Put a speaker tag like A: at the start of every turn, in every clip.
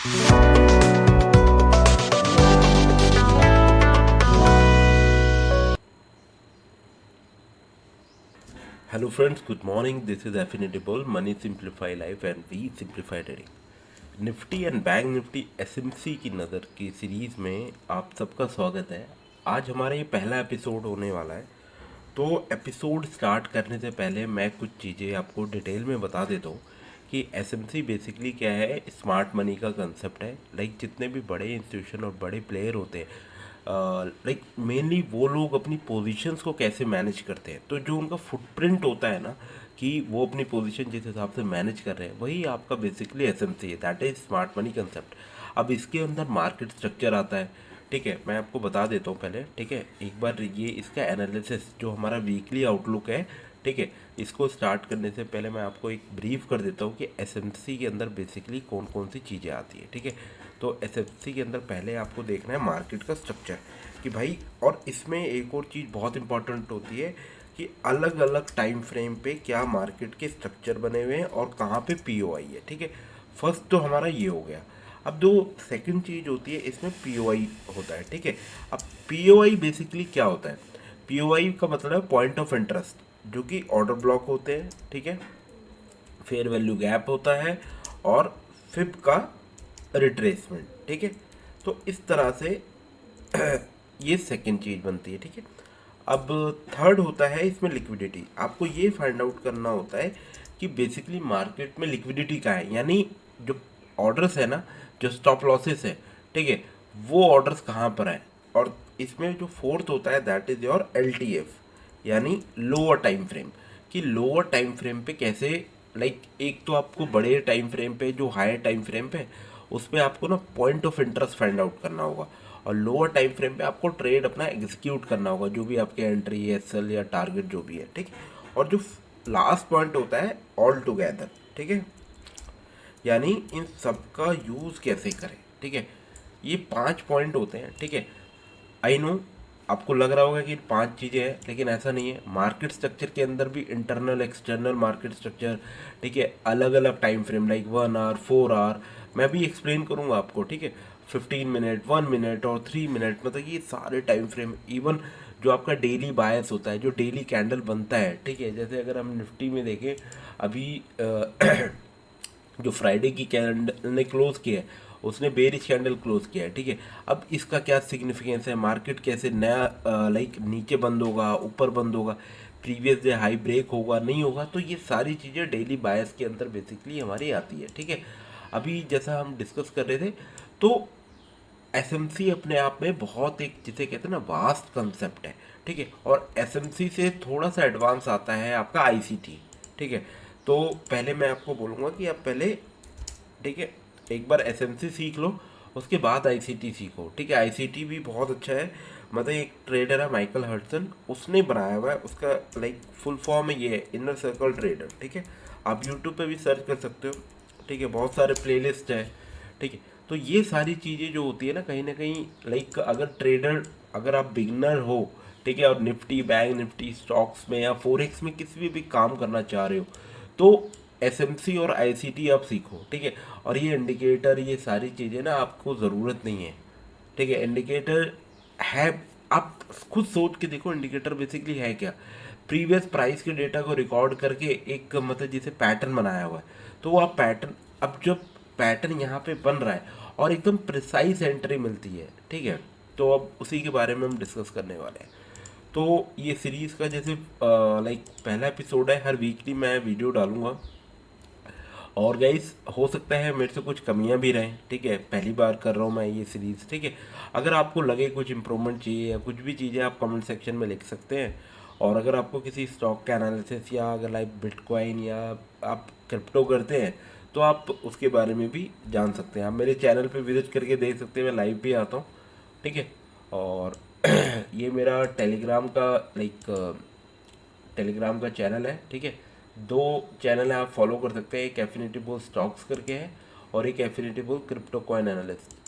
A: Hello friends, good morning. This is Affinitable, Money Simplify Life and We Simplify Trading. Nifty and bank Nifty SMC की नज़र की series में आप सबका स्वागत है। आज हमारा ये पहला एपिसोड होने वाला है। तो एपिसोड स्टार्ट करने से पहले मैं कुछ चीज़ें आपको डिटेल में बता देता हूँ कि एसएमसी बेसिकली क्या है। स्मार्ट मनी का कंसेप्ट है। लाइक जितने भी बड़े इंस्टीट्यूशन और बड़े प्लेयर होते हैं, लाइक मेनली वो लोग अपनी पोजीशंस को कैसे मैनेज करते हैं। तो जो उनका फुटप्रिंट होता है ना, कि वो अपनी पोजीशन जिस हिसाब से मैनेज कर रहे हैं, वही आपका बेसिकली एसएमसी है। That is smart money concept. अब इसके अंदर मार्केट स्ट्रक्चर आता है। ठीक है, मैं आपको बता देता हूँ पहले। ठीक है, एक बार ये इसका एनालिसिस जो हमारा वीकली आउटलुक है, ठीक है, इसको स्टार्ट करने से पहले मैं आपको एक ब्रीफ कर देता हूँ कि एसएमसी के अंदर बेसिकली कौन कौन सी चीज़ें आती है। ठीक है, तो एसएमसी के अंदर पहले आपको देखना है मार्केट का स्ट्रक्चर कि भाई, और इसमें एक और चीज़ बहुत इंपॉर्टेंट होती है कि अलग अलग टाइम फ्रेम पे क्या मार्केट के स्ट्रक्चर बने हुए हैं और कहाँ पे पीओआई है। ठीक है, फर्स्ट तो हमारा ये हो गया। अब दो सेकंड चीज़ होती है, इसमें पीओआई होता है। ठीक है, अब पीओआई बेसिकली क्या होता है? पीओआई का मतलब है पॉइंट ऑफ इंटरेस्ट, जो कि ऑर्डर ब्लॉक होते हैं। ठीक है, फेयर वैल्यू गैप होता है और फिब का रिट्रेसमेंट। ठीक है, तो इस तरह से ये सेकंड चीज़ बनती है। ठीक है, अब थर्ड होता है इसमें लिक्विडिटी। आपको ये फाइंड आउट करना होता है कि बेसिकली मार्केट में लिक्विडिटी का है, यानी जो ऑर्डर्स है ना, जो स्टॉप लॉसेस है, ठीक है, वो ऑर्डर्स कहाँ पर है। और इसमें जो फोर्थ होता है दैट इज योर एलटीएफ, यानी लोअर टाइम फ्रेम। कि लोअर टाइम फ्रेम पे कैसे, लाइक एक तो आपको बड़े टाइम फ्रेम पे, जो हायर टाइम फ्रेम पे, उस पर आपको ना point of interest find out करना होगा, और लोअर टाइम फ्रेम पे आपको ट्रेड अपना एग्जीक्यूट करना होगा, जो भी आपके एंट्री है, एसएल या टारगेट जो भी है। ठीक है, और जो लास्ट पॉइंट होता है ऑल टुगेदर। ठीक है, यानी इन सब का यूज़ कैसे करें। ठीक है, ये 5 पॉइंट होते हैं। ठीक है, आई नो आपको लग रहा होगा कि 5 चीज़ें हैं, लेकिन ऐसा नहीं है। मार्केट स्ट्रक्चर के अंदर भी इंटरनल एक्सटर्नल मार्केट स्ट्रक्चर, ठीक है, अलग अलग time frame, like 1 hour 4 hour, मैं भी एक्सप्लेन करूंगा आपको। ठीक है, 15 मिनट, 1 मिनट और 3 मिनट, मतलब ये सारे टाइम फ्रेम, इवन जो आपका डेली बायस होता है, जो डेली कैंडल बनता है। ठीक है, जैसे अगर हम निफ्टी में देखें अभी जो फ्राइडे की कैंडल ने क्लोज किया है, उसने बेरिश कैंडल क्लोज किया है। ठीक है, अब इसका क्या सिग्निफिकेंस है, मार्केट कैसे नया लाइक नीचे बंद होगा, ऊपर बंद होगा, प्रीवियस डे हाई ब्रेक होगा, नहीं होगा, तो ये सारी चीज़ें डेली बायस के अंदर बेसिकली हमारी आती है। ठीक है, अभी जैसा हम डिस्कस कर रहे थे, तो एसएमसी अपने आप में बहुत एक, जिसे कहते हैं ना, वास्ट कंसेप्ट है। ठीक है, और एसएमसी से थोड़ा सा एडवांस आता है आपका आईसीटी। ठीक है, तो पहले मैं आपको बोलूँगा कि आप पहले, ठीक है, एक बार एसएमसी सीख लो, उसके बाद आईसीटी सीखो। ठीक है, आईसीटी भी बहुत अच्छा है। मतलब एक ट्रेडर है माइकल हडसन, उसने बनाया हुआ है, उसका लाइक फुल फॉर्म ये है, इनर सर्कल ट्रेडर। ठीक है, आप यूट्यूब पे भी सर्च कर सकते हो। ठीक है, बहुत सारे प्लेलिस्ट है। ठीक है, तो ये सारी चीज़ें जो होती है ना कहीं लाइक, अगर ट्रेडर, अगर आप बिगनर हो, ठीक है, और निफ्टी, बैंक निफ्टी, स्टॉक्स में या फोरेक्स में किसी भी काम करना चाह रहे हो, तो एसएमसी और आईसीटी आप सीखो। ठीक है, और ये इंडिकेटर, ये सारी चीज़ें ना आपको ज़रूरत नहीं है। ठीक है, इंडिकेटर है, आप खुद सोच के देखो, इंडिकेटर बेसिकली है क्या? प्रीवियस प्राइस के डेटा को रिकॉर्ड करके एक, मतलब जिसे पैटर्न बनाया हुआ है, तो वो आप पैटर्न, अब जब पैटर्न यहाँ पे बन रहा है और एकदम प्रिसाइज एंट्री मिलती है। ठीक है, तो अब उसी के बारे में हम डिस्कस करने वाले हैं। तो ये सीरीज़ का जैसे लाइक पहला एपिसोड है, हर वीकली मैं वीडियो डालूंगा। और गाइस, हो सकता है मेरे से कुछ कमियां भी रहें। ठीक है, पहली बार कर रहा हूँ मैं ये सीरीज़। ठीक है, अगर आपको लगे कुछ इम्प्रूवमेंट चाहिए या कुछ भी चीज़ें, आप कमेंट सेक्शन में लिख सकते हैं। और अगर आपको किसी स्टॉक का एनालिसिस, या अगर लाइक बिटकॉइन या आप क्रिप्टो करते हैं, तो आप उसके बारे में भी जान सकते हैं। आप मेरे चैनल पे विजिट करके देख सकते हैं, मैं लाइव भी आता हूँ। ठीक है, और ये मेरा टेलीग्राम का लाइक, टेलीग्राम का चैनल है। ठीक है, 2 चैनल है, आप फॉलो कर सकते हैं। एक एफिनिटी स्टॉक्स करके है, और एक एफिनिटी क्रिप्टो कॉइन एनालिस्ट।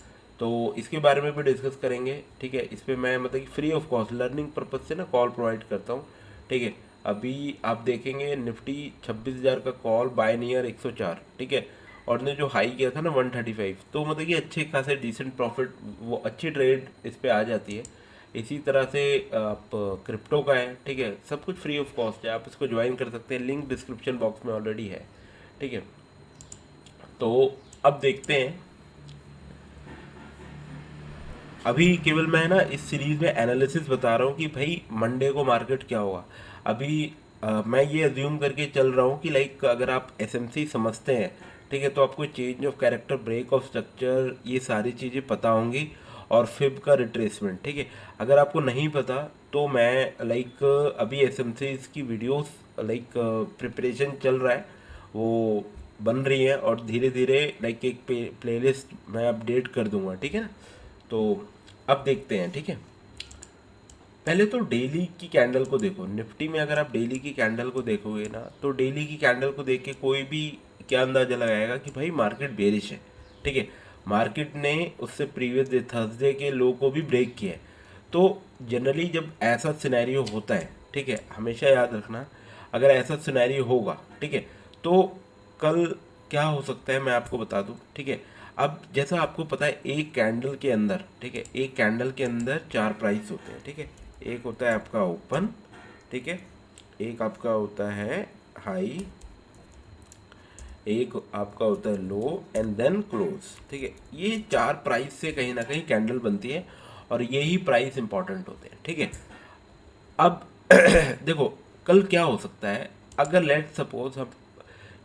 A: तो इसके बारे में भी डिस्कस करेंगे। ठीक है, इस पर मैं मतलब कि free of cost learning purpose से ना कॉल प्रोवाइड करता हूँ। ठीक है, अभी आप देखेंगे निफ्टी 26,000 का कॉल, बाय नियर 104। ठीक है, और ने जो हाई किया था ना 135, तो मतलब कि अच्छे खासे डिसेंट प्रॉफिट, वो अच्छी ट्रेड इस पे आ जाती है। इसी तरह से आप क्रिप्टो का है, ठीक है, सब कुछ फ्री ऑफ कॉस्ट है, आप इसको ज्वाइन कर सकते हैं, लिंक डिस्क्रिप्शन बॉक्स में ऑलरेडी है, ठीक है। तो अब देखते हैं, अभी केवल मैं ना इस सीरीज में एनालिसिस बता रहा हूँ कि भाई मंडे को मार्केट क्या होगा। अभी मैं ये अज्यूम करके चल रहा हूँ कि लाइक अगर आप एसएमसी समझते हैं, ठीक है, तो आपको change of character, break of structure, ये सारी चीज़ें पता होंगी, और फिब का रिट्रेसमेंट, ठीक है। अगर आपको नहीं पता तो मैं लाइक अभी एसएमसी की वीडियोस लाइक प्रिपरेशन चल रहा है, वो बन रही है, और धीरे धीरे लाइक एक प्लेलिस्ट मैं अपडेट कर दूंगा, ठीक है ना। तो अब देखते हैं, ठीक है। पहले तो डेली की कैंडल को देखो, निफ्टी में अगर आप डेली की कैंडल को देखोगे ना, तो डेली की कैंडल को देख के कोई भी क्या अंदाजा लगाएगा कि भाई मार्केट बेरिश है, ठीक है। मार्केट ने उससे प्रीवियस डे थर्सडे के लो को भी ब्रेक किया है। तो जनरली जब ऐसा सिनेरियो होता है, ठीक है, हमेशा याद रखना, अगर ऐसा सिनेरियो होगा, ठीक है, तो कल क्या हो सकता है मैं आपको बता दूं, ठीक है। अब जैसा आपको पता है एक कैंडल के अंदर, ठीक है, एक कैंडल के अंदर 4 प्राइस होते हैं, ठीक है। एक होता है आपका ओपन, ठीक है, एक आपका होता है हाई, एक आपका होता है लो, एंड देन क्लोज, ठीक है। ये 4 प्राइस से कहीं ना कहीं कैंडल बनती है, और यही प्राइस इंपॉर्टेंट होते हैं, ठीक है। अब देखो कल क्या हो सकता है, अगर लेट सपोज हम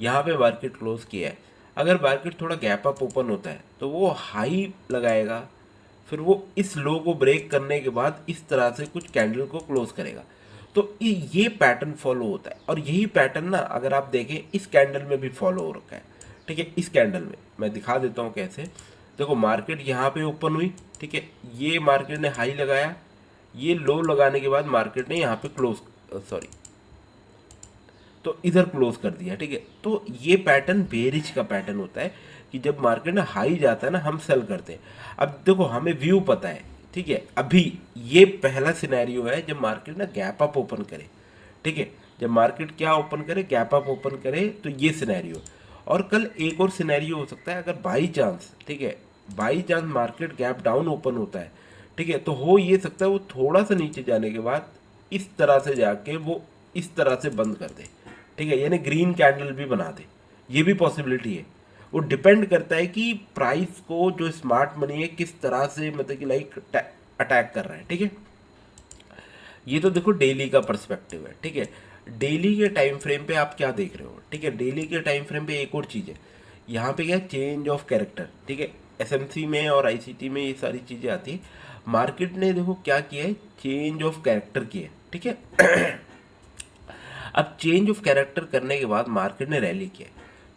A: यहाँ पे मार्केट क्लोज किया है, अगर मार्केट थोड़ा गैप अप ओपन होता है तो वो हाई लगाएगा, फिर वो इस लो को ब्रेक करने के बाद इस तरह से कुछ कैंडल को क्लोज करेगा। तो ये पैटर्न फॉलो होता है, और यही पैटर्न ना अगर आप देखें इस कैंडल में भी फॉलो हो रखा है, ठीक है। इस कैंडल में मैं दिखा देता हूँ कैसे। देखो मार्केट यहाँ पे ओपन हुई, ठीक है, ये मार्केट ने हाई लगाया, ये लो लगाने के बाद मार्केट ने यहाँ पे क्लोज, सॉरी, तो इधर क्लोज कर दिया, ठीक है। तो ये पैटर्न बेरिज का पैटर्न होता है कि जब मार्केट ना हाई जाता है ना, हम सेल करते हैं। अब देखो हमें व्यू पता है, ठीक है, अभी ये पहला सिनेरियो है जब मार्केट ना गैप अप ओपन करे, ठीक है। जब मार्केट क्या ओपन करे, गैप अप ओपन करे, तो ये सिनेरियो। और कल एक और सिनेरियो हो सकता है, अगर बाई चांस, ठीक है, by chance market gap down open होता है, ठीक है, तो हो ये सकता है वो थोड़ा सा नीचे जाने के बाद इस तरह से जाके वो इस तरह से बंद कर दे, ठीक है, यानी ग्रीन कैंडल भी बना दे, ये भी पॉसिबिलिटी है। वो डिपेंड करता है कि प्राइस को जो स्मार्ट मनी है किस तरह से मतलब कि लाइक अटैक कर रहा है, ठीक है। ये तो देखो डेली का पर्सपेक्टिव है, ठीक है। डेली के टाइम फ्रेम पे आप क्या देख रहे हो, ठीक है। डेली के टाइम फ्रेम पे एक और चीज़ है, यहाँ पे क्या चेंज ऑफ कैरेक्टर, ठीक है। एसएमसी में और आईसीटी में ये सारी चीज़ें आती है। मार्केट ने देखो क्या किया है, चेंज ऑफ कैरेक्टर किया है, ठीक है। अब चेंज ऑफ कैरेक्टर करने के बाद मार्केट ने रैली किया,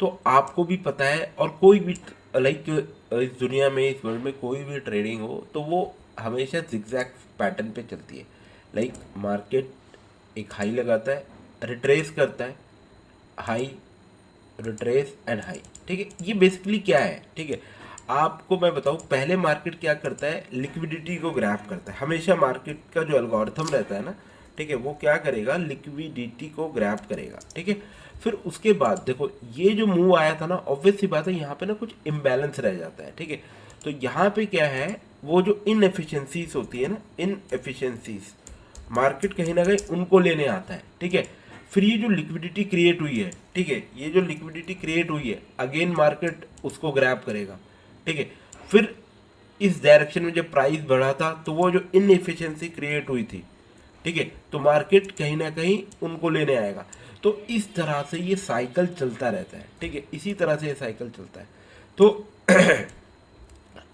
A: तो आपको भी पता है, और कोई भी लाइक इस दुनिया में, इस वर्ल्ड में कोई भी ट्रेडिंग हो तो वो हमेशा जिगजैग पैटर्न पे चलती है। लाइक मार्केट एक हाई लगाता है, रिट्रेस करता है, हाई, रिट्रेस एंड हाई, ठीक है। ये बेसिकली क्या है, ठीक है, आपको मैं बताऊं, पहले मार्केट क्या करता है, लिक्विडिटी को ग्रैब करता है। हमेशा मार्केट का जो एल्गोरिथम रहता है ना, ठीक है, वो क्या करेगा, लिक्विडिटी को ग्रैब करेगा, ठीक है। फिर उसके बाद देखो ये जो मूव आया था ना, ऑब्वियस सी बात है यहाँ पे ना कुछ इम्बैलेंस रह जाता है, ठीक है। तो यहाँ पे क्या है, वो जो इनएफिशिएंसीज होती है ना, इनएफिशिएंसीज मार्केट कहीं ना कहीं उनको लेने आता है, ठीक है। फिर ये जो लिक्विडिटी क्रिएट हुई है, ठीक है, ये जो लिक्विडिटी क्रिएट हुई है, अगेन मार्केट उसको ग्रैब करेगा, ठीक है। फिर इस डायरेक्शन में जब प्राइस बढ़ा था तो वो जो इनएफिशिएंसी क्रिएट हुई थी, ठीक है, तो मार्केट कहीं ना कहीं उनको लेने आएगा। तो इस तरह से ये साइकिल चलता रहता है, ठीक है, इसी तरह से ये साइकिल चलता है। तो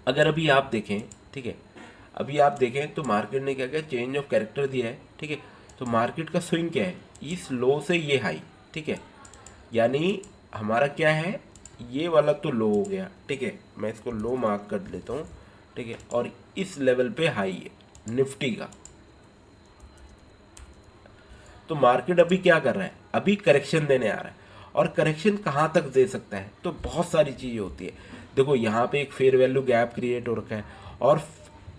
A: अगर अभी आप देखें, ठीक है, अभी आप देखें तो मार्केट ने क्या किया, चेंज ऑफ कैरेक्टर दिया है, ठीक है। तो मार्केट का स्विंग क्या है, इस लो से ये हाई, ठीक है, यानी हमारा क्या है, ये वाला तो लो हो गया, ठीक है, मैं इसको लो मार्क कर लेता हूँ, ठीक है, और इस लेवल पे हाई है निफ्टी का। तो मार्केट अभी क्या कर रहा है, अभी करेक्शन देने आ रहा है, और करेक्शन कहाँ तक दे सकता है, तो बहुत सारी चीज़ें होती है। देखो यहाँ पे एक फेयर वैल्यू गैप क्रिएट हो रखा है, और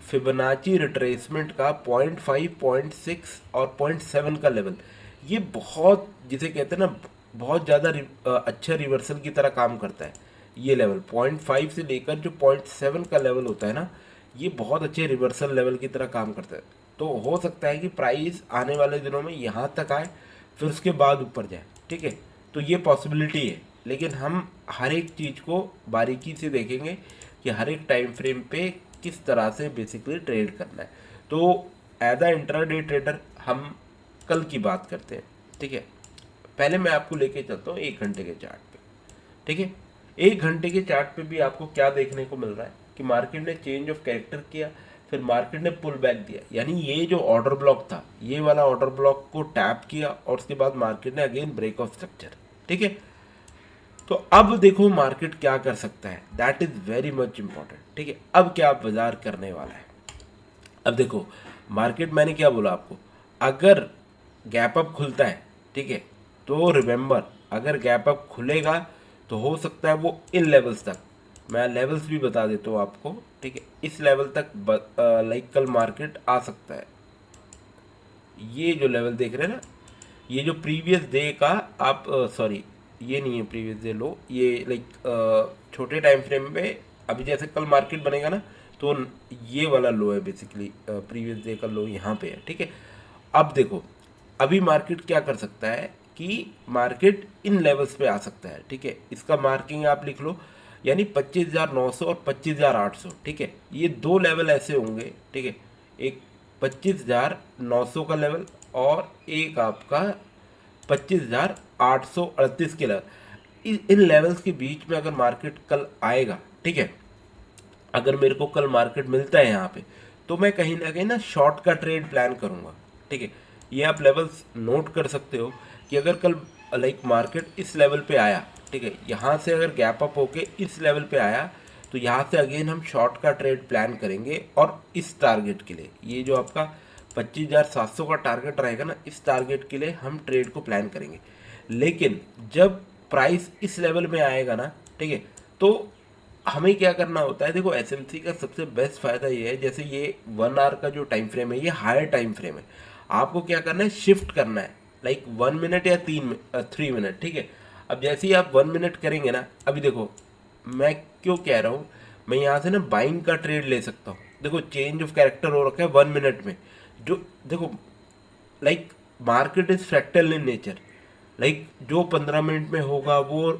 A: फिबोनाची रिट्रेसमेंट का 0.5, 0.6 और 0.7 का लेवल, ये बहुत जिसे कहते हैं ना बहुत ज़्यादा अच्छा रिवर्सल की तरह काम करता है। ये लेवल 0.5 से लेकर जो 0.7 का लेवल होता है ना, ये बहुत अच्छे रिवर्सल लेवल की तरह काम करता है। तो हो सकता है कि प्राइस आने वाले दिनों में यहाँ तक आए, फिर उसके बाद ऊपर जाए, ठीक है। तो ये पॉसिबिलिटी है, लेकिन हम हर एक चीज़ को बारीकी से देखेंगे कि हर एक टाइम फ्रेम पे किस तरह से बेसिकली ट्रेड करना है। तो एज अ इंट्राडे ट्रेडर हम कल की बात करते हैं, ठीक है। पहले मैं आपको लेके चलता हूँ 1 घंटे के चार्ट पे, ठीक है। 1 घंटे के चार्ट पे भी आपको क्या देखने को मिल रहा है कि मार्केट ने चेंज ऑफ कैरेक्टर किया, फिर मार्केट ने पुल बैक दिया, यानी ये जो ऑर्डर ब्लॉक था, ये वाला ऑर्डर ब्लॉक को टैप किया और उसके बाद मार्केट ने अगेन ब्रेक ऑफ स्ट्रक्चर, ठीक है। तो अब देखो मार्केट क्या कर सकता है, that is very much important, ठीक है। अब क्या बाजार करने वाला है, अब देखो मार्केट, मैंने क्या बोला आपको, अगर गैप अप खुलता है, ठीक है, तो रिमेंबर अगर गैप अप खुलेगा तो हो सकता है वो इन लेवल्स तक, मैं लेवल्स भी बता देता हूँ आपको, ठीक है, इस लेवल तक लाइक कल मार्केट आ सकता है। ये जो लेवल देख रहे हैं ना, ये जो प्रीवियस डे का आप सॉरी ये नहीं है प्रीवियस डे लो, ये लाइक छोटे टाइम फ्रेम पे अभी जैसे कल मार्केट बनेगा ना, तो ये वाला लो है बेसिकली, प्रीवियस डे का लो यहाँ पे है, ठीक है। अब देखो अभी मार्केट क्या कर सकता है कि मार्केट इन लेवल्स पे आ सकता है, ठीक है। इसका मार्किंग आप लिख लो, यानी 25,900 और 25,800, ठीक है। ये दो लेवल ऐसे होंगे, ठीक है, एक 25,900 का लेवल और एक आपका 25,838 के लेवल। इन लेवल्स के बीच में अगर मार्केट कल आएगा, ठीक है, अगर मेरे को कल मार्केट मिलता है यहाँ पे, तो मैं कहीं ना कहीं ना शॉर्ट का ट्रेड प्लान करूँगा, ठीक है। ये आप लेवल्स नोट कर सकते हो कि अगर कल लाइक मार्केट इस लेवल पे आया, ठीक है, यहाँ से अगर गैप अप होके इस लेवल पे आया, तो यहाँ से अगेन हम शॉर्ट का ट्रेड प्लान करेंगे और इस टारगेट के लिए, ये जो आपका 25,700 का टारगेट रहेगा ना, इस टारगेट के लिए हम ट्रेड को प्लान करेंगे। लेकिन जब प्राइस इस लेवल में आएगा ना, ठीक है, तो हमें क्या करना होता है, देखो एसएमसी का सबसे बेस्ट फायदा ये है, जैसे ये 1 आवर का जो टाइम फ्रेम है, ये हायर टाइम फ्रेम है, आपको क्या करना है, शिफ्ट करना है, लाइक 1 मिनट या 3 मिनट, ठीक है। अब जैसे ही आप 1 मिनट करेंगे ना, अभी देखो मैं क्यों कह रहा हूँ, मैं यहाँ से ना बाइंग का ट्रेड ले सकता हूँ। देखो चेंज ऑफ कैरेक्टर हो रखा है 1 मिनट में, जो देखो like market is fractal in nature, like जो 15 मिनट में होगा वो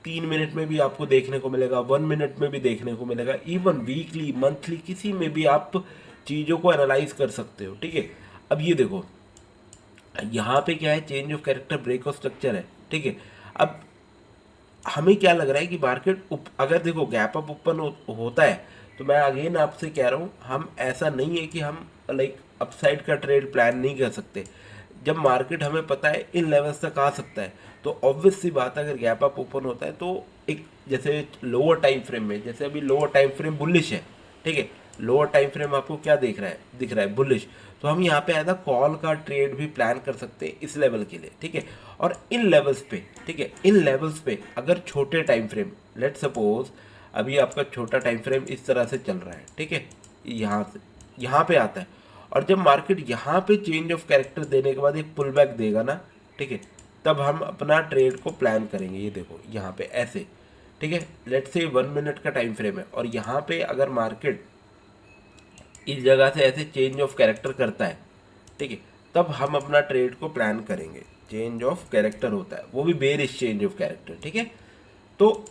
A: 3 मिनट में भी आपको देखने को मिलेगा, 1 मिनट में भी देखने को मिलेगा, इवन वीकली मंथली किसी में भी आप चीज़ों को एनालाइज कर सकते हो, ठीक है। अब ये देखो यहाँ पे क्या है, change of character break of structure है, ठीक है। अब हमें क्या लग रहा है कि मार्केट अगर देखो गैप अप ओपन होता है, तो मैं अगेन आपसे कह रहा हूँ, हम ऐसा नहीं है कि हम लाइक अपसाइड का ट्रेड प्लान नहीं कर सकते। जब मार्केट हमें पता है इन लेवल्स तक आ सकता है, तो ऑब्वियस सी बात है, अगर गैप अप ओपन होता है तो एक जैसे लोअर टाइम फ्रेम में, जैसे अभी लोअर टाइम फ्रेम बुलिश है, ठीक है, लोअर टाइम फ्रेम आपको क्या दिख रहा है बुलिश, तो हम यहाँ पे एज अ कॉल का ट्रेड भी प्लान कर सकते हैं इस लेवल के लिए, ठीक है। और इन लेवल्स पे, ठीक है, इन लेवल्स पे अगर छोटे टाइम फ्रेम, लेट सपोज अभी आपका छोटा टाइम फ्रेम इस तरह से चल रहा है, ठीक है, यहाँ से यहाँ पे आता है, और जब मार्केट यहाँ पे चेंज ऑफ कैरेक्टर देने के बाद एक पुल बैक देगा ना, ठीक है, तब हम अपना ट्रेड को प्लान करेंगे। ये देखो यहाँ पे ऐसे, ठीक है, लेट से 1 मिनट का टाइम फ्रेम है, और यहाँ पे अगर मार्केट इस जगह से ऐसे चेंज ऑफ कैरेक्टर करता है, ठीक है, तब हम अपना ट्रेड को प्लान करेंगे। चेंज ऑफ कैरेक्टर होता है, वो भी बेरिश चेंज ऑफ कैरेक्टर, ठीक है। तो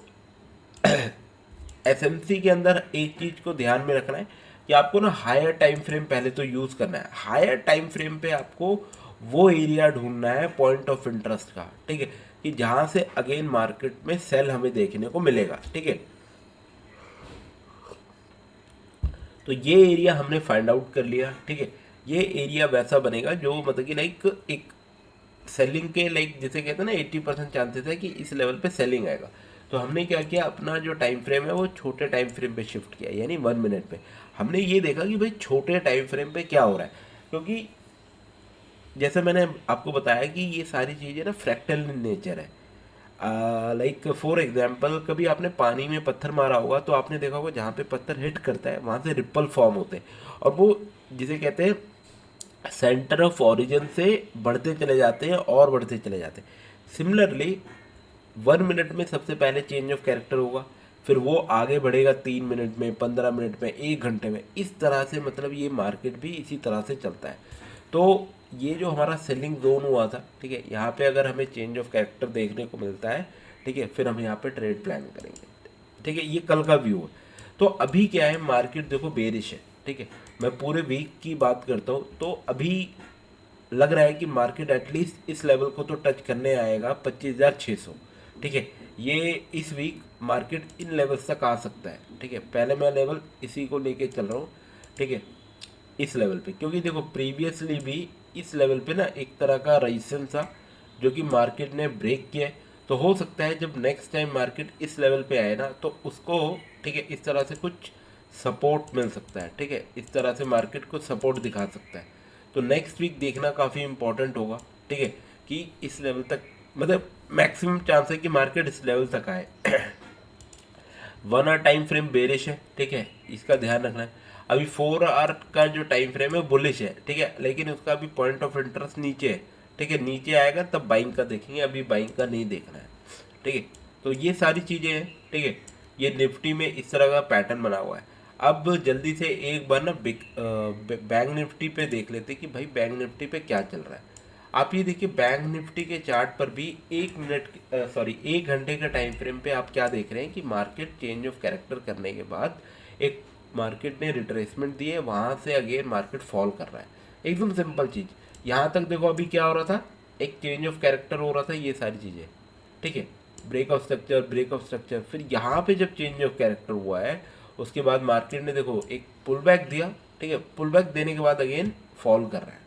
A: एसएमसी के अंदर एक चीज को ध्यान में रखना है कि आपको ना हायर टाइम फ्रेम पहले तो यूज करना है। हायर टाइम फ्रेम पे आपको वो एरिया ढूंढना है पॉइंट ऑफ इंटरेस्ट का, ठीक है, कि जहां से अगेन मार्केट में सेल हमें देखने को मिलेगा, ठीक है। तो ये एरिया हमने फाइंड आउट कर लिया, ठीक है। ये एरिया वैसा बनेगा जो मतलब कि लाइक एक सेलिंग के लाइक जिसे कहते हैं ना 80% चांसेस है कि इस लेवल पे सेलिंग आएगा। तो हमने क्या किया, अपना जो टाइम फ्रेम है वो छोटे टाइम फ्रेम पे शिफ्ट किया, यानी 1 मिनट पे हमने ये देखा कि भाई छोटे टाइम फ्रेम पे क्या हो रहा है, क्योंकि जैसे मैंने आपको बताया कि ये सारी चीज़ें ना फ्रैक्टल इन नेचर है। लाइक फॉर एग्जाम्पल कभी आपने पानी में पत्थर मारा होगा, तो आपने देखा होगा जहाँ पे पत्थर हिट करता है वहाँ से रिपल फॉर्म होते हैं, और वो जिसे कहते हैं सेंटर ऑफ ओरिजिन से बढ़ते चले जाते हैं और बढ़ते चले जाते हैं। सिमिलरली 1 मिनट में सबसे पहले चेंज ऑफ कैरेक्टर होगा, फिर वो आगे बढ़ेगा 3 मिनट में, 15 मिनट में, 1 घंटे में, इस तरह से मतलब ये मार्केट भी इसी तरह से चलता है। तो ये जो हमारा सेलिंग जोन हुआ था, ठीक है, यहाँ पे अगर हमें चेंज ऑफ कैरेक्टर देखने को मिलता है, ठीक है, फिर हम यहाँ पे ट्रेड प्लान करेंगे, ठीक है, ये कल का व्यू है। तो अभी क्या है, मार्केट देखो बेरिश है, ठीक है, मैं पूरे वीक की बात करता हूँ, तो अभी लग रहा है कि मार्केट एटलीस्ट इस लेवल को तो टच करने आएगा 25,600, ठीक है, ये इस वीक मार्केट इन लेवल्स तक आ सकता है, ठीक है, पहले मैं लेवल इसी को लेके चल रहा हूँ, ठीक है, इस लेवल पे, क्योंकि देखो प्रीवियसली भी इस लेवल पे ना एक तरह का रेजिस्टेंस था जो कि मार्केट ने ब्रेक किया है। तो हो सकता है जब नेक्स्ट टाइम मार्केट इस लेवल पे आए ना, तो उसको, ठीक है, इस तरह से कुछ सपोर्ट मिल सकता है, ठीक है, इस तरह से मार्केट को सपोर्ट दिखा सकता है। तो नेक्स्ट वीक देखना काफ़ी इंपॉर्टेंट होगा, ठीक है, कि इस लेवल तक, मतलब मैक्सिमम चांस है कि मार्केट इस लेवल तक आए। 1 आवर टाइम फ्रेम बेरिश है, ठीक है, इसका ध्यान रखना है। अभी 4 आवर का जो टाइम फ्रेम है बुलिश है, ठीक है, लेकिन उसका अभी पॉइंट ऑफ इंटरेस्ट नीचे है, ठीक है, नीचे आएगा तब बाइंग का देखेंगे, अभी बाइंग का नहीं देखना है, ठीक है। तो ये सारी चीज़ें हैं, ठीक है, ये निफ्टी में इस तरह का पैटर्न बना हुआ है। अब जल्दी से एक बार ना बैंक निफ्टी पे देख लेते कि भाई बैंक निफ्टी पे क्या चल रहा है। आप ये देखिए बैंक निफ्टी के चार्ट पर भी 1 घंटे का टाइम फ्रेम पे आप क्या देख रहे हैं कि मार्केट चेंज ऑफ कैरेक्टर करने के बाद एक मार्केट ने रिट्रेसमेंट दी है, वहाँ से अगेन मार्केट फॉल कर रहा है। एकदम सिंपल चीज़। यहाँ तक देखो अभी क्या हो रहा था, एक चेंज ऑफ कैरेक्टर हो रहा था, ये सारी चीज़ें, ठीक है, break of structure, break of structure, फिर यहाँ पे जब चेंज ऑफ कैरेक्टर हुआ है उसके बाद मार्केट ने देखो एक पुल बैक दिया, ठीक है, पुल बैक देने के बाद अगेन फॉल कर रहा है।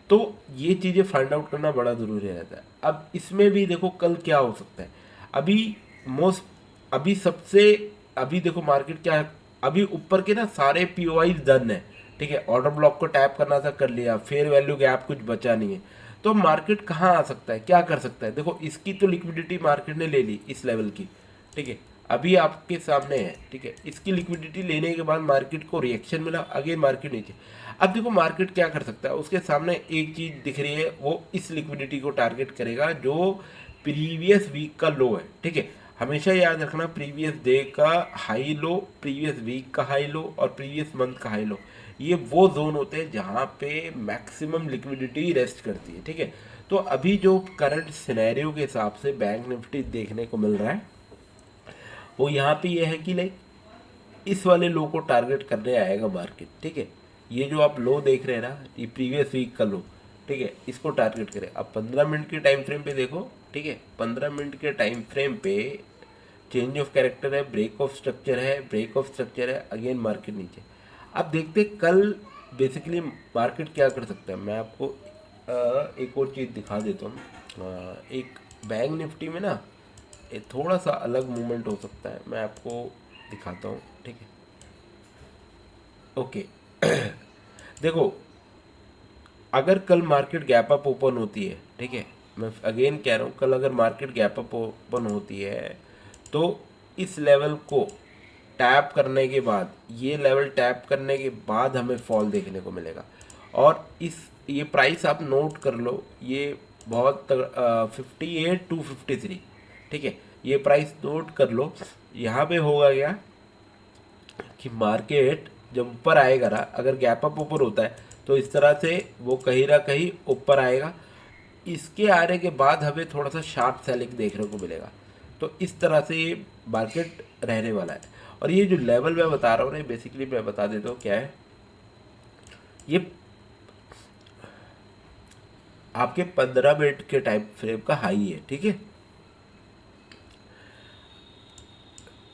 A: तो ये चीज़ें फाइंड आउट करना बड़ा ज़रूरी रहता है। अब इसमें भी देखो कल क्या हो सकता है। अभी मोस्ट अभी सबसे अभी देखो मार्केट क्या है, अभी ऊपर के ना सारे पीओआई डन है, ठीक है, ऑर्डर ब्लॉक को टैप करना था, कर लिया, फेयर वैल्यू गैप कुछ बचा नहीं है। तो मार्केट कहाँ आ सकता है, क्या कर सकता है, देखो इसकी तो लिक्विडिटी मार्केट ने ले ली इस लेवल की, ठीक है, अभी आपके सामने है, ठीक है, इसकी लिक्विडिटी लेने के बाद मार्केट को रिएक्शन मिला, अगेन मार्केट नीचे। अब देखो मार्केट क्या कर सकता है, उसके सामने एक चीज दिख रही है, वो इस लिक्विडिटी को टारगेट करेगा जो प्रीवियस वीक का लो है, ठीक है, हमेशा याद रखना प्रीवियस डे का हाई लो, प्रीवियस वीक का हाई लो और प्रीवियस मंथ का हाई लो, ये वो जोन होते हैं जहाँ पे मैक्सिमम लिक्विडिटी रेस्ट करती है, ठीक है। तो अभी जो करंट सिनेरियो के हिसाब से बैंक निफ्टी देखने को मिल रहा है वो यहाँ पे ये है कि लाइक इस वाले लो को टारगेट करने आएगा मार्केट, ठीक है, ये जो आप लो देख रहे हैं ना, ये प्रीवियस वीक का लो, ठीक है, इसको टारगेट करें। अब 15 मिनट के टाइम फ्रेम पे देखो, ठीक है, 15 मिनट के टाइम फ्रेम पे चेंज ऑफ कैरेक्टर है, ब्रेक ऑफ स्ट्रक्चर है, ब्रेक ऑफ स्ट्रक्चर है, अगेन मार्केट नीचे। अब देखते कल बेसिकली मार्केट क्या कर सकता है। मैं आपको एक और चीज़ दिखा देता हूँ। एक बैंक निफ्टी में ना थोड़ा सा अलग मूवमेंट हो सकता है, मैं आपको दिखाता हूँ, ठीक है, ओके। देखो अगर कल मार्केट गैप अप ओपन होती है, ठीक है, मैं अगेन कह रहा हूँ कल अगर मार्केट गैप अप ओपन होती है तो इस लेवल को टैप करने के बाद, ये लेवल टैप करने के बाद हमें फॉल देखने को मिलेगा। और ये प्राइस आप नोट कर लो, ये बहुत 58,253, ठीक है, ये प्राइस नोट कर लो। यहाँ पे होगा क्या कि मार्केट जब ऊपर आएगा ना, अगर गैप अप ऊपर होता है तो इस तरह से वो कहीं ना कहीं ऊपर आएगा, इसके आने के बाद हमें थोड़ा सा शार्प सेलिंग देखने को मिलेगा। तो इस तरह से ये मार्केट रहने वाला है। और ये जो लेवल मैं बता रहा हूँ ना, बेसिकली मैं बता देता हूँ क्या है, ये आपके 15 मिनट के टाइम फ्रेम का हाई है, ठीक है।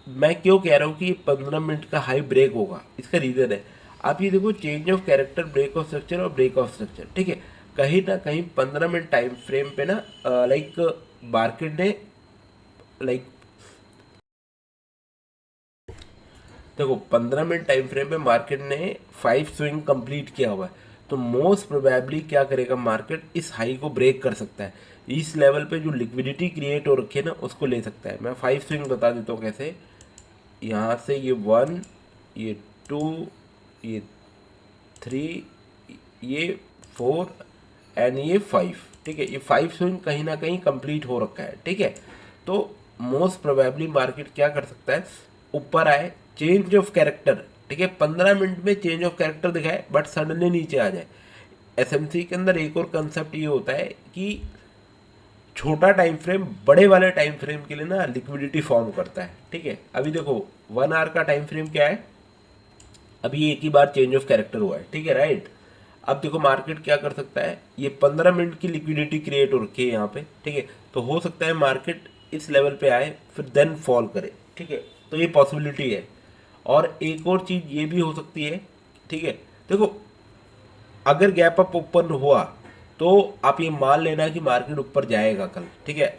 A: मैं क्यों कह रहा हूँ कि ये 15 मिनट का हाई ब्रेक होगा, इसका रीज़न है, आप ये देखो change of character, break of structure और ब्रेक ऑफ स्ट्रक्चर, ठीक है, कहीं ना कहीं 15 मिनट टाइम फ्रेम पे ना लाइक मार्केट ने लाइक देखो 15 मिनट टाइम फ्रेम पे मार्केट ने 5 स्विंग कंप्लीट किया हुआ है। तो मोस्ट प्रोबेबली क्या करेगा मार्केट, इस हाई को ब्रेक कर सकता है, इस लेवल पे जो लिक्विडिटी क्रिएट हो रखी है ना उसको ले सकता है। मैं 5 स्विंग बता देता हूँ कैसे। यहाँ से ये 1, ये 2, ये 3, ये 4 एंड ये 5, ठीक है, ये 5 स्विंग कहीं ना कहीं कंप्लीट हो रखा है, ठीक है। तो मोस्ट प्रोबेबली मार्केट क्या कर सकता है, ऊपर आए, चेंज ऑफ कैरेक्टर, ठीक है, 15 मिनट में चेंज ऑफ कैरेक्टर दिखाए बट सडनली नीचे आ जाए। एसएमसी के अंदर एक और कंसेप्ट ये होता है कि छोटा टाइम फ्रेम बड़े वाले टाइम फ्रेम के लिए ना लिक्विडिटी फॉर्म करता है, ठीक है। अभी देखो 1 आवर का टाइम फ्रेम क्या है, अभी एक ही बार चेंज ऑफ कैरेक्टर हुआ है, ठीक है, राइट। अब देखो मार्केट क्या कर सकता है, ये 15 मिनट की लिक्विडिटी क्रिएट हो रखी है यहाँ पे, ठीक है। तो हो सकता है मार्केट इस लेवल पे आए फिर देन फॉल करे, ठीक है। तो ये पॉसिबिलिटी है। और एक और चीज़ ये भी हो सकती है, ठीक है। देखो अगर गैप अप ओपन हुआ तो आप ये मान लेना कि मार्केट ऊपर जाएगा कल, ठीक है।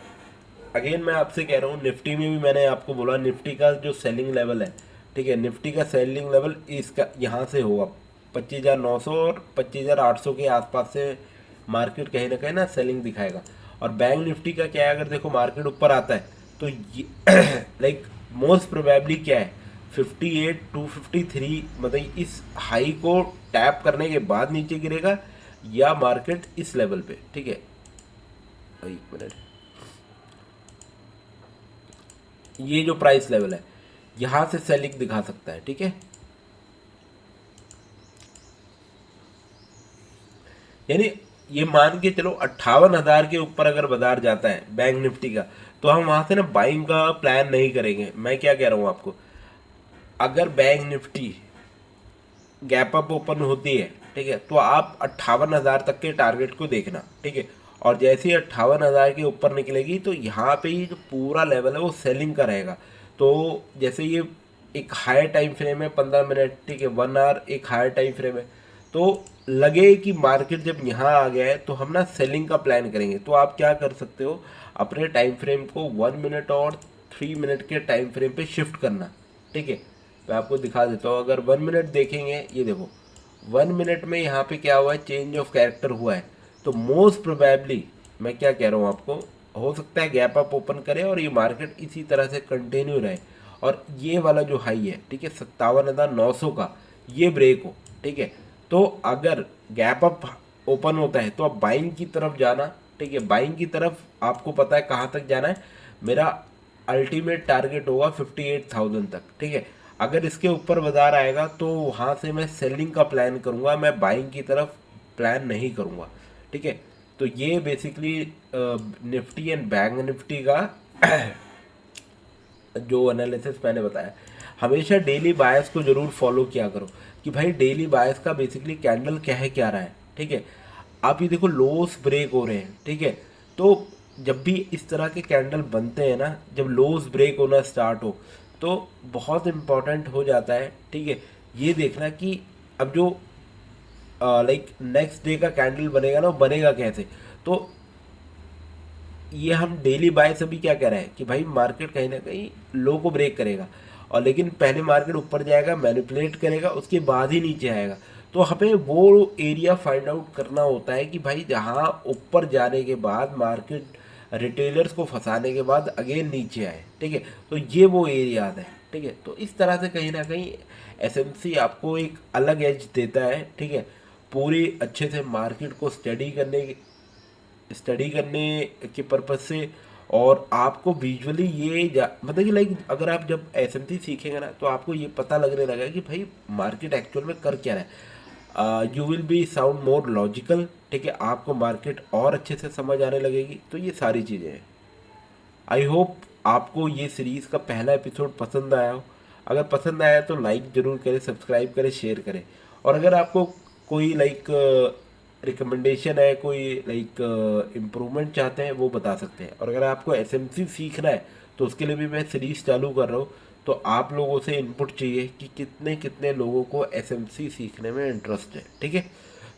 A: अगेन मैं आपसे कह रहा हूँ, निफ्टी में भी मैंने आपको बोला निफ्टी का जो सेलिंग लेवल है, ठीक है, निफ्टी का सेलिंग लेवल इसका यहाँ से होगा 25,900 और 25,800 के आसपास से मार्केट कहीं ना कहीं ना सेलिंग दिखाएगा। और बैंक निफ्टी का क्या है, अगर देखो मार्केट ऊपर आता है तो ये लाइक मोस्ट प्रोबेबली क्या है 58 253, मतलब इस हाई को टैप करने के बाद नीचे गिरेगा या मार्केट इस लेवल पे, ठीक है। एक मिनट, ये जो प्राइस लेवल है यहां से सेलिंग दिखा सकता है, ठीक है। यानी ये मान के चलो 58,000 के ऊपर अगर बाजार जाता है बैंक निफ्टी का, तो हम वहां से ना बाइंग का प्लान नहीं करेंगे। मैं क्या कह रहा हूं आपको, अगर bank Nifty gap up open होती है, ठीक है, तो आप 58,000 तक के टारगेट को देखना, ठीक है। और जैसे ही 58,000 के ऊपर निकलेगी तो यहाँ पे ही जो पूरा लेवल है वो सेलिंग का रहेगा। तो जैसे ये एक हायर टाइम फ्रेम है 15 मिनट, ठीक है, 1 आवर एक हायर टाइम फ्रेम है, तो लगे कि मार्केट जब यहाँ आ गया है तो हम ना सेलिंग का प्लान करेंगे। तो आप क्या कर सकते हो, अपने टाइम फ्रेम को 1 मिनट और 3 मिनट के टाइम फ्रेम पे शिफ्ट करना, ठीक है। मैं आपको दिखा देता हूँ, अगर 1 मिनट देखेंगे, ये देखो 1 मिनट में यहाँ पे क्या हुआ है, चेंज ऑफ कैरेक्टर हुआ है। तो मोस्ट प्रोबेबली मैं क्या कह रहा हूँ आपको, हो सकता है गैप अप ओपन करे और ये मार्केट इसी तरह से कंटिन्यू रहे और ये वाला जो हाई है, ठीक है, 57,900 का, ये ब्रेक हो, ठीक है। तो अगर गैप अप ओपन होता है तो आप बाइंग की तरफ जाना, ठीक है। बाइंग की तरफ आपको पता है कहाँ तक जाना है, मेरा अल्टीमेट टारगेट होगा 58,000 तक, ठीक है। अगर इसके ऊपर बाजार आएगा तो वहाँ से मैं सेलिंग का प्लान करूँगा, मैं बाइंग की तरफ प्लान नहीं करूँगा, ठीक है। तो ये basically Nifty and bank Nifty का जो एनालिसिस मैंने बताया। हमेशा डेली बायस को जरूर फॉलो किया करो कि भाई डेली बायस का बेसिकली कैंडल क्या है, क्या रहा है, ठीक है। आप ये देखो लोस ब्रेक हो रहे हैं, ठीक है। तो जब भी इस तरह के कैंडल बनते हैं ना, जब लोस ब्रेक होना स्टार्ट हो तो बहुत इंपॉर्टेंट हो जाता है, ठीक है, ये देखना कि अब जो लाइक नेक्स्ट डे का कैंडल बनेगा ना, वो बनेगा कैसे। तो ये हम डेली बाय से भी क्या कह रहे हैं कि भाई मार्केट कहीं ना कहीं लो को ब्रेक करेगा और लेकिन पहले मार्केट ऊपर जाएगा, मैनिपुलेट करेगा, उसके बाद ही नीचे आएगा। तो हमें वो एरिया फाइंड आउट करना होता है कि भाई जहाँ ऊपर जाने के बाद मार्केट रिटेलर्स को फंसाने के बाद अगेन नीचे आए, ठीक है। तो ये वो एरिया है, ठीक है। तो इस तरह से कहीं ना कहीं एसएमसी आपको एक अलग एज देता है, ठीक है, पूरी अच्छे से मार्केट को स्टडी करने के पर्पज से। और आपको विजुअली ये मतलब कि लाइक अगर आप जब एसएमसी सीखेंगे ना तो आपको ये पता लगने लगा कि भाई मार्केट एक्चुअल में कर क्या रहा है। You will be sound more logical, ठीक है, आपको मार्केट और अच्छे से समझ आने लगेगी। तो ये सारी चीज़ें हैं। आई होप आपको ये सीरीज़ का पहला एपिसोड पसंद आया हो। अगर पसंद आया तो लाइक ज़रूर करें, सब्सक्राइब करें, शेयर करें। और अगर आपको कोई लाइक रिकमेंडेशन है, कोई लाइक इम्प्रूवमेंट चाहते हैं, वो बता सकते हैं। और अगर आपको एसएमसी सीखना है तो उसके लिए भी मैं सीरीज़ चालू कर रहा हूँ। तो आप लोगों से इनपुट चाहिए कि कितने कितने लोगों को एसएमसी सीखने में इंटरेस्ट है, ठीक है।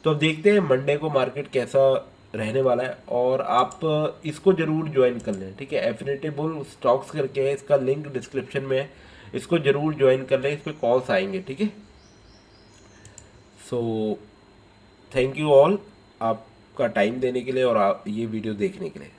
A: तो अब देखते हैं मंडे को मार्केट कैसा रहने वाला है और आप इसको जरूर ज्वाइन कर लें, ठीक है। एफिनिटी बुल स्टॉक्स करके है, इसका लिंक डिस्क्रिप्शन में है, इसको जरूर ज्वाइन कर लें, इस पर कॉल्स आएंगे, ठीक है। सो थैंक यू ऑल आपका टाइम देने के लिए और आप ये वीडियो देखने के लिए।